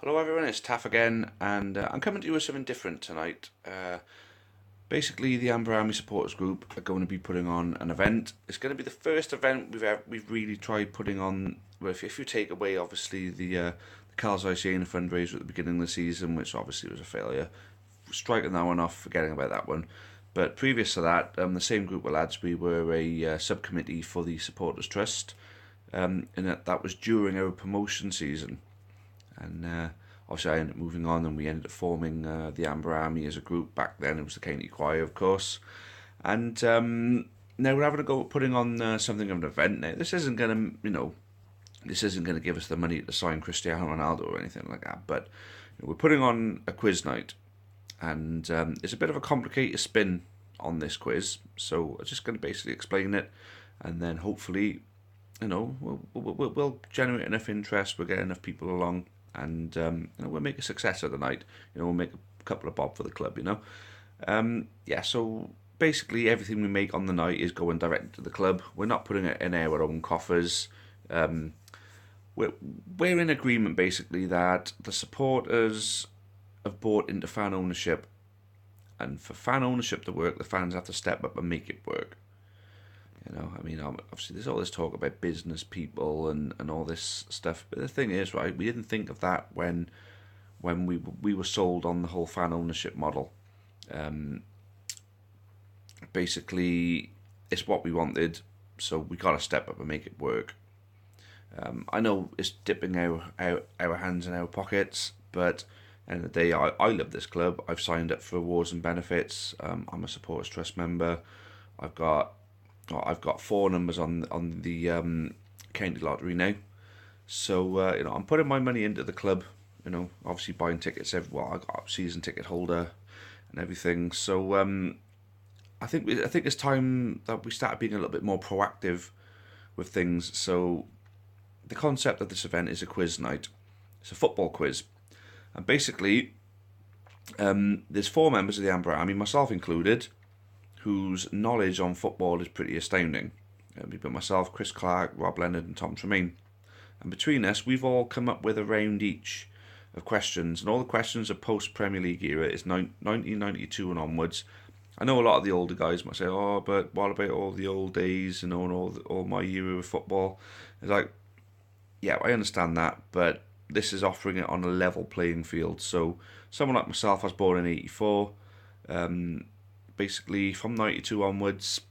Hello everyone, it's Taff again, and I'm coming to you with something different tonight. Basically, the Amber Army supporters group are going to be putting on an event. It's going to be the first event we've really tried putting on. Well, if you take away obviously the Carl's ICA fundraiser at the beginning of the season, which obviously was a failure, striking that one off, forgetting about that one. But previous to that, the same group of lads, we were a subcommittee for the supporters trust, and that was during our promotion season. And obviously, I ended up moving on, and we ended up forming the Amber Army as a group. Back then, it was the County Choir, of course. And now we're having a go at putting on something of an event. Now, this isn't going to, this isn't going to give us the money to sign Cristiano Ronaldo or anything like that. But we're putting on a quiz night, and it's a bit of a complicated spin on this quiz. So I'm just going to basically explain it, and then hopefully, we'll generate enough interest. We'll get enough people along, and we'll make a success of the night. We'll make a couple of bob for the club. So basically everything we make on the night is going direct to the club. We're not putting it in our own coffers. We're in agreement basically that the supporters have bought into fan ownership, and for fan ownership to work, the fans have to step up and make it work. Obviously there's all this talk about business people and all this stuff, but the thing is, right, we didn't think of that when we were sold on the whole fan ownership model. Basically, it's what we wanted, so we got to step up and make it work. I know it's dipping our hands in our pockets, but at the end of the day, I love this club. I've signed up for awards and benefits. I'm a supporters trust member. I've got 4 numbers on the county lottery now, so I'm putting my money into the club. Obviously buying tickets. I got a season ticket holder and everything. So I think it's time that we start being a little bit more proactive with things. So the concept of this event is a quiz night. It's a football quiz, and basically there's 4 members of the Amber Army, myself included, whose knowledge on football is pretty astounding. We've got myself, Chris Clark, Rob Leonard and Tom Tremaine. And between us, we've all come up with a round each of questions. And all the questions are post-Premier League era. It's 1992 and onwards. I know a lot of the older guys might say, oh, but what about all the old days, and all my era of football? It's like, yeah, I understand that, but this is offering it on a level playing field. So someone like myself, I was born in 84. Basically, from 92 onwards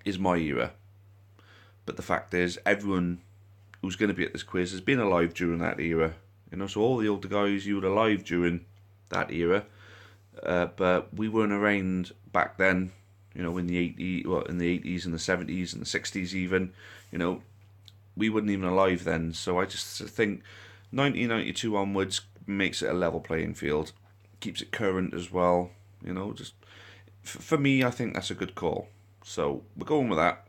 is my era. But the fact is, everyone who's going to be at this quiz has been alive during that era. So all the older guys, you were alive during that era. But we weren't around back then, in the 80s and the 70s and the 60s even. We weren't even alive then. So I just think 1992 onwards makes it a level playing field. Keeps it current as well. For me, I think that's a good call. So we're going with that.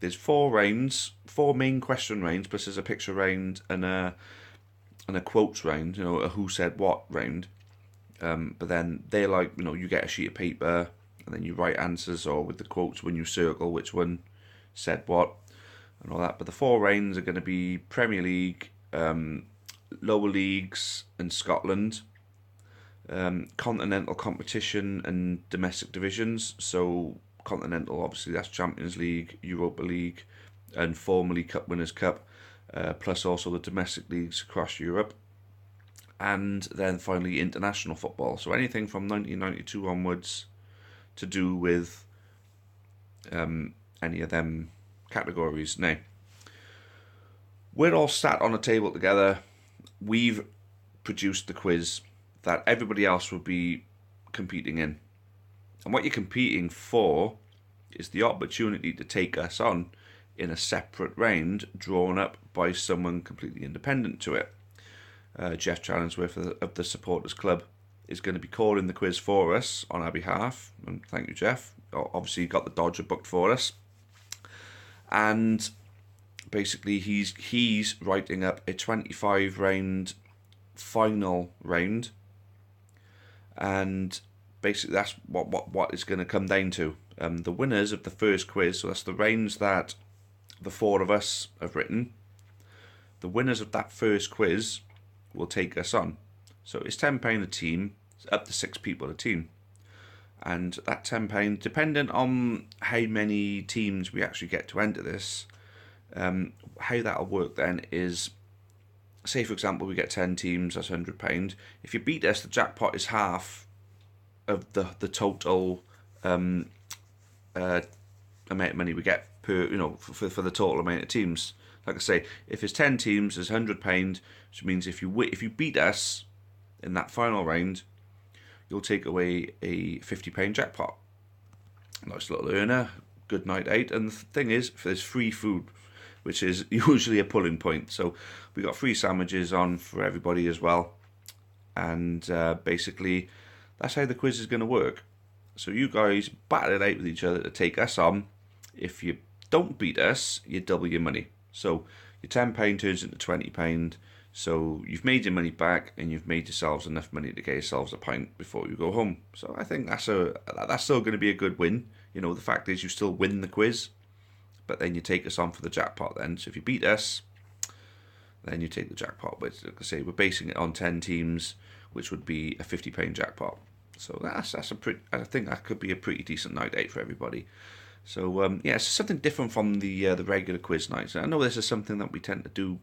There's 4 rounds, 4 main question rounds, plus there's a picture round and a quotes round, a who said what round. But then they're like, you get a sheet of paper and then you write answers, or with the quotes when you circle which one said what and all that. But the 4 rounds are going to be Premier League, lower leagues and Scotland. Continental competition and domestic divisions. So continental, obviously that's Champions League, Europa League, and formerly Cup Winners' Cup, plus also the domestic leagues across Europe, and then finally international football. So anything from 1992 onwards to do with any of them categories. Now, we're all sat on a table together. We've produced the quiz that everybody else will be competing in. And what you're competing for is the opportunity to take us on in a separate round drawn up by someone completely independent to it. Jeff Challengeworth of the Supporters Club is going to be calling the quiz for us on our behalf. And thank you, Jeff. Obviously, you got the Dodger booked for us. And basically, he's writing up a 25 round final round. And basically that's what it's going to come down to. The winners of the first quiz, so that's the rounds that the 4 of us have written. The winners of that first quiz will take us on. So it's £10 a team, up to 6 people a team. And that £10, depending on how many teams we actually get to enter this, how that'll work then is, say for example we get 10 teams, that's £100. If you beat us, the jackpot is half of the total amount of money we get per, for the total amount of teams. Like I say, if it's 10 teams, it's £100, which means if you beat us in that final round, you'll take away a £50 jackpot. Nice little earner, good night out. And the thing is, there's free food, which is usually a pulling point. So we got free sandwiches on for everybody as well. And basically, that's how the quiz is going to work. So you guys battle it out with each other to take us on. If you don't beat us, you double your money. So your £10 turns into £20. So you've made your money back, and you've made yourselves enough money to get yourselves a pint before you go home. So I think that's still going to be a good win. The fact is you still win the quiz, but then you take us on for the jackpot then. So if you beat us, then you take the jackpot. But like I say, we're basing it on 10 teams, which would be a £50 jackpot. So I think that could be a pretty decent night out for everybody. So it's something different from the regular quiz nights. I know this is something that we tend to do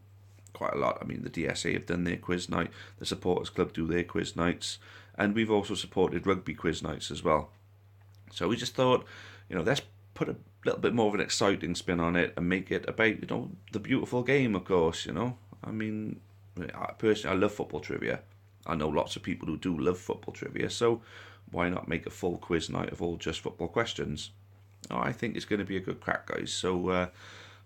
quite a lot. I mean, the DSA have done their quiz night, the Supporters Club do their quiz nights, and we've also supported rugby quiz nights as well. So we just thought, let's put a little bit more of an exciting spin on it and make it about, the beautiful game, of course, I mean, personally, I love football trivia. I know lots of people who do love football trivia, so why not make a full quiz night of all just football questions? I think it's going to be a good crack, guys. So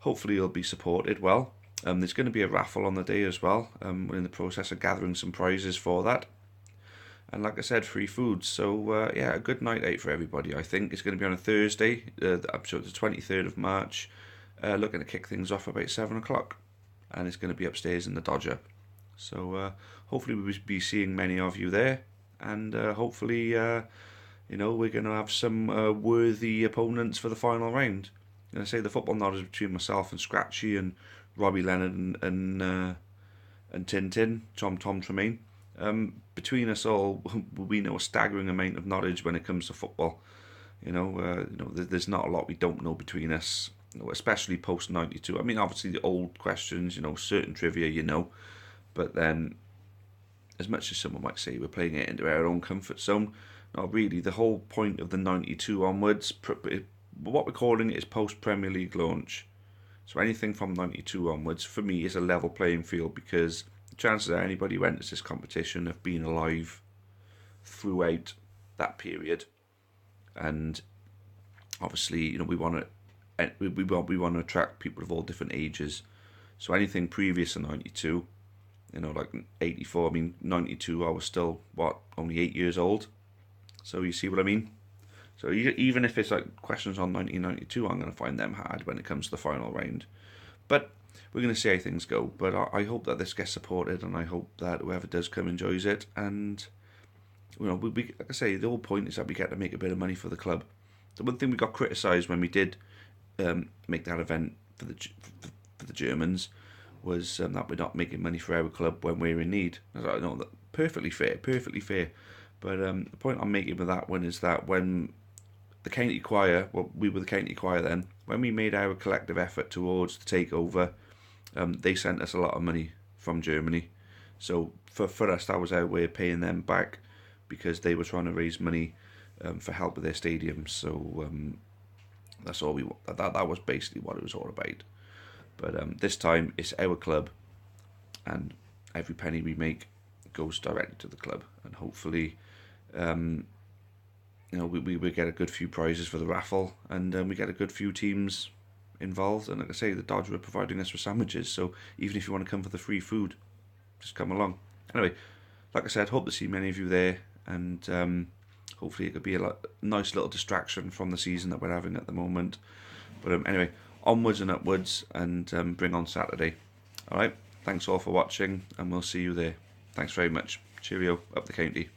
hopefully you'll be supported well. There's going to be a raffle on the day as well. We're in the process of gathering some prizes for that. And like I said, free food. So a good night out for everybody, I think. It's going to be on a Thursday, the 23rd of March. Looking to kick things off about 7 o'clock. And it's going to be upstairs in the Dodger. So hopefully we'll be seeing many of you there. And hopefully, we're going to have some worthy opponents for the final round. And I say the football knowledge between myself and Scratchy and Robbie Leonard and Tintin, Tom Tremaine. Between us all, we know a staggering amount of knowledge when it comes to football. There's not a lot we don't know between us, especially post '92. I mean, obviously the old questions, certain trivia, but then, as much as someone might say we're playing it into our own comfort zone, not really. The whole point of the '92 onwards, what we're calling it is post Premier League launch. So anything from '92 onwards, for me, is a level playing field, because the chances are anybody who enters this competition have been alive throughout that period, and obviously, we want to attract people of all different ages. So anything previous to '92, like '84. I mean, '92, I was still only 8 years old. So you see what I mean. So even if it's like questions on 1992, I'm going to find them hard when it comes to the final round. But we're going to see how things go. But I hope that this gets supported, and I hope that whoever does come enjoys it. And we like I say, the whole point is that we get to make a bit of money for the club. The one thing we got criticised when we did make that event for the Germans was that we're not making money for our club when we're in need. I was like, no, perfectly fair. But the point I'm making with that one is that when the county choir, we were the county choir then, when we made our collective effort towards the takeover, they sent us a lot of money from Germany. So for us, that was our way of paying them back, because they were trying to raise money for help with their stadium. So that's all that was basically what it was all about. But this time it's our club, and every penny we make goes directly to the club, and hopefully we get a good few prizes for the raffle, and we get a good few teams involved. And like I say, the Dodger are providing us with sandwiches, so even if you want to come for the free food, just come along. Anyway, like I said, hope to see many of you there, and hopefully it could be a nice little distraction from the season that we're having at the moment. But anyway, onwards and upwards, and bring on Saturday. Alright, thanks all for watching, and we'll see you there. Thanks very much. Cheerio, up the county.